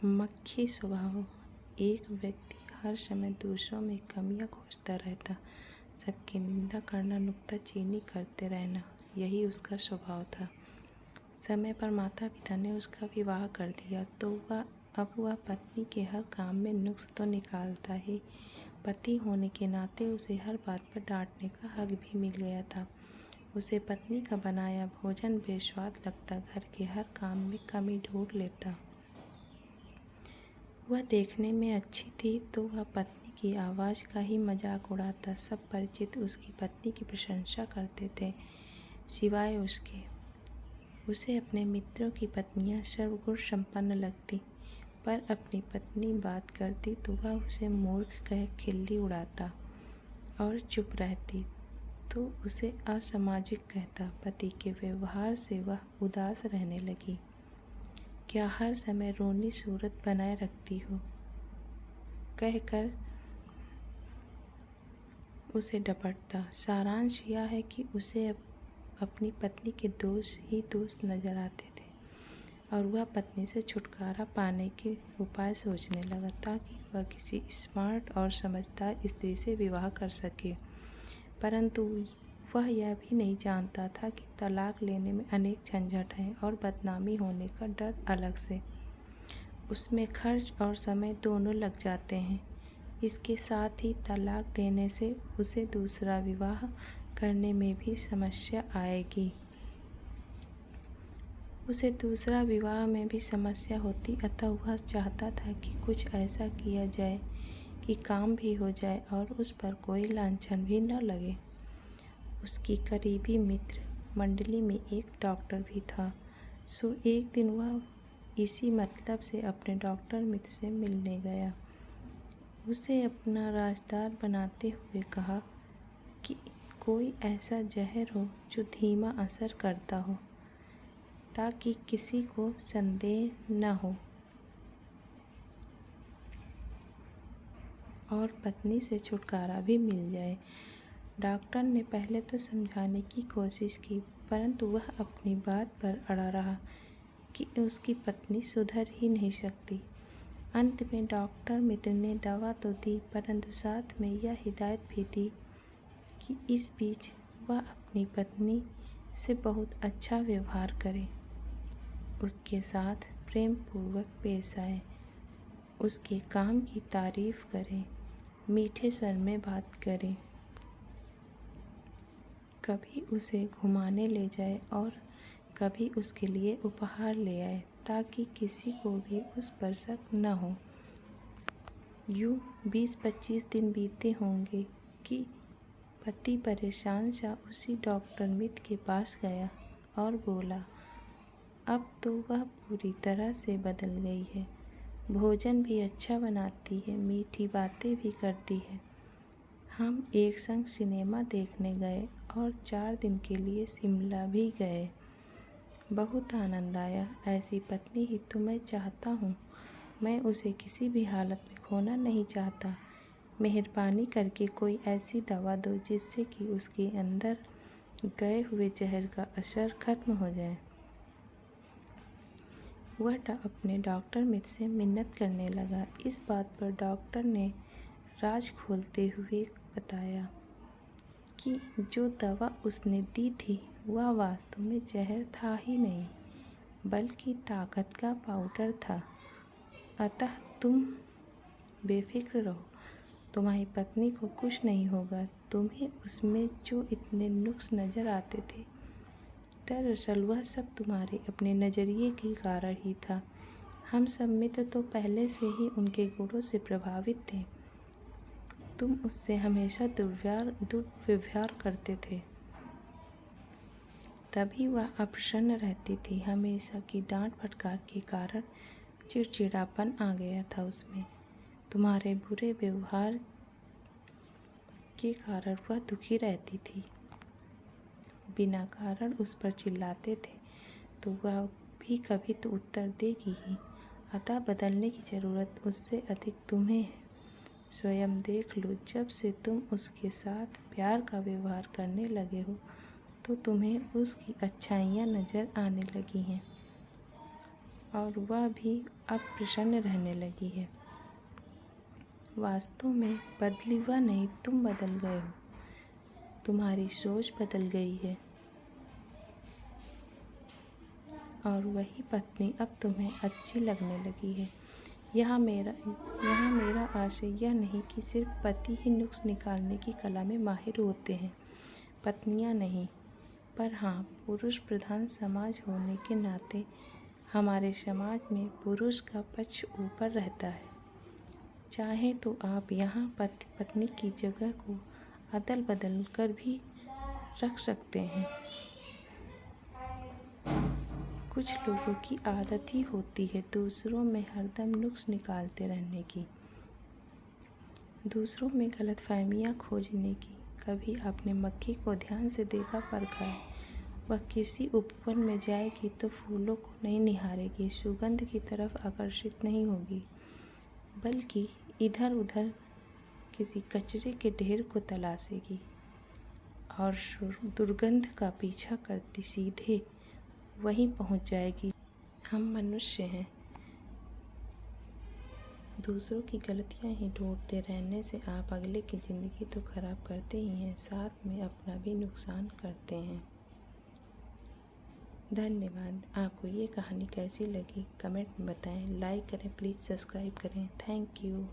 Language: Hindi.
मक्खी स्वभाव। एक व्यक्ति हर समय दूसरों में कमियां खोजता रहता, सबकी निंदा करना, नुक्ताचीनी करते रहना, यही उसका स्वभाव था। समय पर माता पिता ने उसका विवाह कर दिया तो अब वह पत्नी के हर काम में नुक्स तो निकालता ही, पति होने के नाते उसे हर बात पर डांटने का हक भी मिल गया था। उसे पत्नी का बनाया भोजन बेस्वाद लगता, घर के हर काम में कमी ढूंढ लेता। वह देखने में अच्छी थी तो वह पत्नी की आवाज़ का ही मजाक उड़ाता। सब परिचित उसकी पत्नी की प्रशंसा करते थे, सिवाय उसके। उसे अपने मित्रों की पत्नियां सर्वगुण संपन्न लगती, पर अपनी पत्नी बात करती तो वह उसे मूर्ख कह खिल्ली उड़ाता और चुप रहती तो उसे असामाजिक कहता। पति के व्यवहार से वह उदास रहने लगी। क्या हर समय रोनी सूरत बनाए रखती हो, कहकर उसे डपटता। सारांश यह है कि उसे अपनी पत्नी के दोष ही दोष नजर आते थे और वह पत्नी से छुटकारा पाने के उपाय सोचने लगा ताकि वह किसी स्मार्ट और समझदार स्त्री से विवाह कर सके। परंतु वह यह भी नहीं जानता था कि तलाक लेने में अनेक झंझट हैं और बदनामी होने का डर अलग से। उसमें खर्च और समय दोनों लग जाते हैं। इसके साथ ही तलाक देने से उसे दूसरा विवाह करने में भी समस्या आएगी। उसे दूसरा विवाह में भी समस्या होती, अतः वह चाहता था कि कुछ ऐसा किया जाए कि काम भी हो जाए और उस पर कोई लांछन भी न लगे। उसकी करीबी मित्र मंडली में एक डॉक्टर भी था, सो एक दिन वह इसी मतलब से अपने डॉक्टर मित्र से मिलने गया। उसे अपना राजदार बनाते हुए कहा कि कोई ऐसा जहर हो जो धीमा असर करता हो ताकि किसी को संदेह न हो और पत्नी से छुटकारा भी मिल जाए। डॉक्टर ने पहले तो समझाने की कोशिश की, परंतु वह अपनी बात पर अड़ा रहा कि उसकी पत्नी सुधर ही नहीं सकती। अंत में डॉक्टर मित्र ने दवा तो दी, परंतु साथ में यह हिदायत भी दी कि इस बीच वह अपनी पत्नी से बहुत अच्छा व्यवहार करे, उसके साथ प्रेम पूर्वक पेश आए, उसके काम की तारीफ करें, मीठे स्वर में बात करें, कभी उसे घुमाने ले जाए और कभी उसके लिए उपहार ले आए ताकि किसी को भी उस पर शक न हो। यूँ 20-25 दिन बीते होंगे कि पति परेशान सा उसी डॉक्टर मित्र के पास गया और बोला, अब तो वह पूरी तरह से बदल गई है, भोजन भी अच्छा बनाती है, मीठी बातें भी करती है। हम एक संग सिनेमा देखने गए और 4 दिन के लिए शिमला भी गए। बहुत आनंद आया। ऐसी पत्नी ही तो मैं चाहता हूँ। मैं उसे किसी भी हालत में खोना नहीं चाहता। मेहरबानी करके कोई ऐसी दवा दो जिससे कि उसके अंदर गए हुए जहर का असर खत्म हो जाए। वह अपने डॉक्टर मित्र से मिन्नत करने लगा। इस बात पर डॉक्टर ने राज खोलते हुए बताया कि जो दवा उसने दी थी वह वास्तव में जहर था ही नहीं, बल्कि ताकत का पाउडर था। अतः तुम बेफिक्र रहो, तुम्हारी पत्नी को कुछ नहीं होगा। तुम्हें उसमें जो इतने नुक्स नज़र आते थे, दरअसल वह सब तुम्हारे अपने नज़रिए के कारण ही था। हम सब मित्र तो पहले से ही उनके गुणों से प्रभावित थे। तुम उससे हमेशा दुर्व्यवहार करते थे, तभी वह अप्रसन्न रहती थी। हमेशा की डांट फटकार के कारण चिड़चिड़ापन आ गया था उसमें। तुम्हारे बुरे व्यवहार के कारण वह दुखी रहती थी। बिना कारण उस पर चिल्लाते थे तो वह भी कभी तो उत्तर देगी ही। अतः बदलने की ज़रूरत उससे अधिक तुम्हें है। स्वयं देख लो, जब से तुम उसके साथ प्यार का व्यवहार करने लगे हो तो तुम्हें उसकी अच्छाइयाँ नज़र आने लगी हैं और वह भी अब प्रसन्न रहने लगी है। वास्तव में बदली वह नहीं, तुम बदल गए हो। तुम्हारी सोच बदल गई है और वही पत्नी अब तुम्हें अच्छी लगने लगी है। यहाँ मेरा आशय यह नहीं कि सिर्फ पति ही नुक्स निकालने की कला में माहिर होते हैं, पत्नियाँ नहीं। पर हाँ, पुरुष प्रधान समाज होने के नाते हमारे समाज में पुरुष का पक्ष ऊपर रहता है। चाहे तो आप यहाँ पति पत्नी की जगह को अदल बदल कर भी रख सकते हैं। कुछ लोगों की आदत ही होती है दूसरों में हरदम नुक्स निकालते रहने की, दूसरों में गलतफहमियाँ खोजने की। कभी आपने मक्खी को ध्यान से देखा परखा है? वह किसी उपवन में जाएगी तो फूलों को नहीं निहारेगी, सुगंध की तरफ आकर्षित नहीं होगी, बल्कि इधर उधर किसी कचरे के ढेर को तलाशेगी और दुर्गंध का पीछा करती सीधे वहीं पहुंच जाएगी। हम मनुष्य हैं, दूसरों की गलतियां ही ढूंढते रहने से आप अगले की ज़िंदगी तो खराब करते ही हैं, साथ में अपना भी नुकसान करते हैं। धन्यवाद। आपको ये कहानी कैसी लगी कमेंट में बताएं, लाइक करें, प्लीज़ सब्सक्राइब करें। Thank you.